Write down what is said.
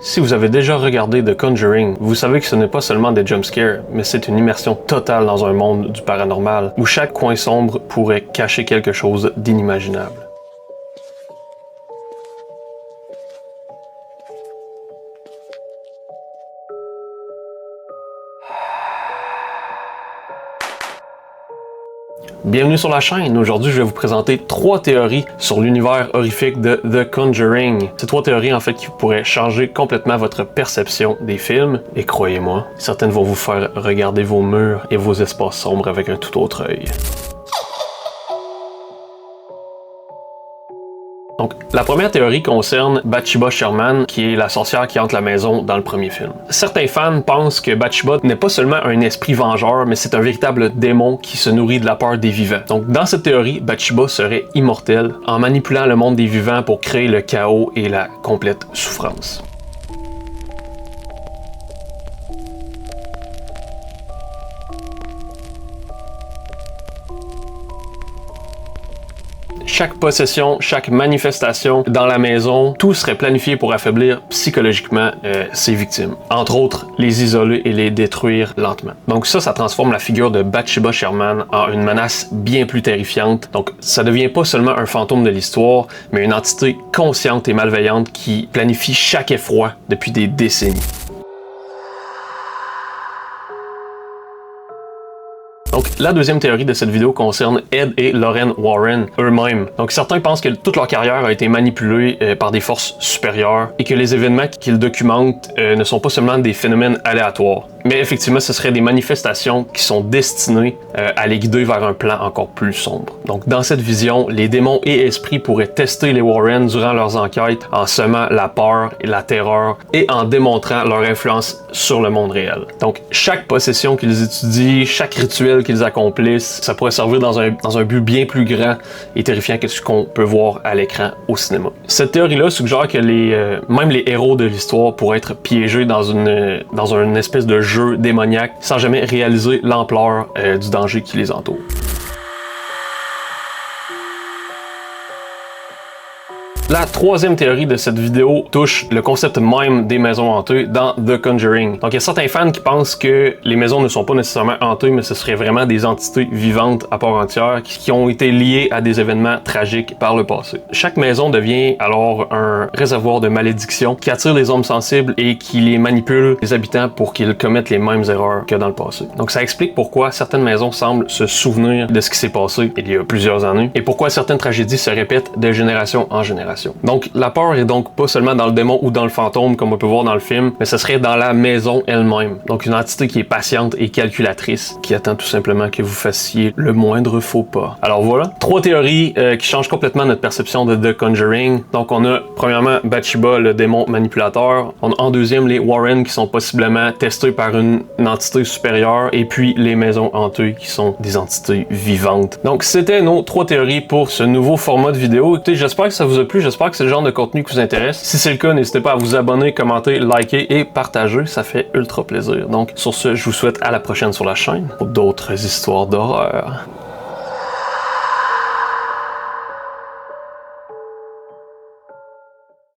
Si vous avez déjà regardé The Conjuring, vous savez que ce n'est pas seulement des jumpscares, mais c'est une immersion totale dans un monde du paranormal, où chaque coin sombre pourrait cacher quelque chose d'inimaginable. Bienvenue sur la chaîne. Aujourd'hui, je vais vous présenter 3 théories sur l'univers horrifique de The Conjuring. Ces 3 théories, en fait, qui pourraient changer complètement votre perception des films. Et croyez-moi, certaines vont vous faire regarder vos murs et vos espaces sombres avec un tout autre œil. Donc, la première théorie concerne Bathsheba Sherman, qui est la sorcière qui hante la maison dans le premier film. Certains fans pensent que Bathsheba n'est pas seulement un esprit vengeur, mais c'est un véritable démon qui se nourrit de la peur des vivants. Donc, dans cette théorie, Bathsheba serait immortelle en manipulant le monde des vivants pour créer le chaos et la complète souffrance. Chaque possession, chaque manifestation dans la maison, tout serait planifié pour affaiblir psychologiquement ses victimes. Entre autres, les isoler et les détruire lentement. Donc ça transforme la figure de Bathsheba Sherman en une menace bien plus terrifiante. Donc ça devient pas seulement un fantôme de l'histoire, mais une entité consciente et malveillante qui planifie chaque effroi depuis des décennies. Donc, la deuxième théorie de cette vidéo concerne Ed et Lorraine Warren eux-mêmes. Donc, certains pensent que toute leur carrière a été manipulée par des forces supérieures et que les événements qu'ils documentent ne sont pas seulement des phénomènes aléatoires. Mais effectivement, ce seraient des manifestations qui sont destinées à les guider vers un plan encore plus sombre. Donc, dans cette vision, les démons et esprits pourraient tester les Warren durant leurs enquêtes en semant la peur et la terreur et en démontrant leur influence sur le monde réel. Donc, chaque possession qu'ils étudient, chaque rituel qu'ils accomplissent, ça pourrait servir dans un but bien plus grand et terrifiant que ce qu'on peut voir à l'écran au cinéma. Cette théorie-là suggère que même les héros de l'histoire pourraient être piégés dans une espèce de jeu démoniaque sans jamais réaliser l'ampleur du danger qui les entoure. La troisième théorie de cette vidéo touche le concept même des maisons hantées dans The Conjuring. Donc il y a certains fans qui pensent que les maisons ne sont pas nécessairement hantées, mais ce seraient vraiment des entités vivantes à part entière qui ont été liées à des événements tragiques par le passé. Chaque maison devient alors un réservoir de malédiction qui attire les hommes sensibles et qui les manipule les habitants pour qu'ils commettent les mêmes erreurs que dans le passé. Donc ça explique pourquoi certaines maisons semblent se souvenir de ce qui s'est passé il y a plusieurs années et pourquoi certaines tragédies se répètent de génération en génération. Donc la peur est donc pas seulement dans le démon ou dans le fantôme comme on peut voir dans le film, mais ce serait dans la maison elle-même. Donc une entité qui est patiente et calculatrice, qui attend tout simplement que vous fassiez le moindre faux pas. Alors voilà, 3 théories qui changent complètement notre perception de The Conjuring. Donc on a premièrement Bathsheba, le démon manipulateur. On a en deuxième les Warren qui sont possiblement testés par une entité supérieure, et puis les maisons hantées qui sont des entités vivantes. Donc c'était nos 3 théories pour ce nouveau format de vidéo. Écoutez, j'espère que ça vous a plu. J'espère que c'est le genre de contenu qui vous intéresse. Si c'est le cas, n'hésitez pas à vous abonner, commenter, liker et partager. Ça fait ultra plaisir. Donc, sur ce, je vous souhaite à la prochaine sur la chaîne pour d'autres histoires d'horreur.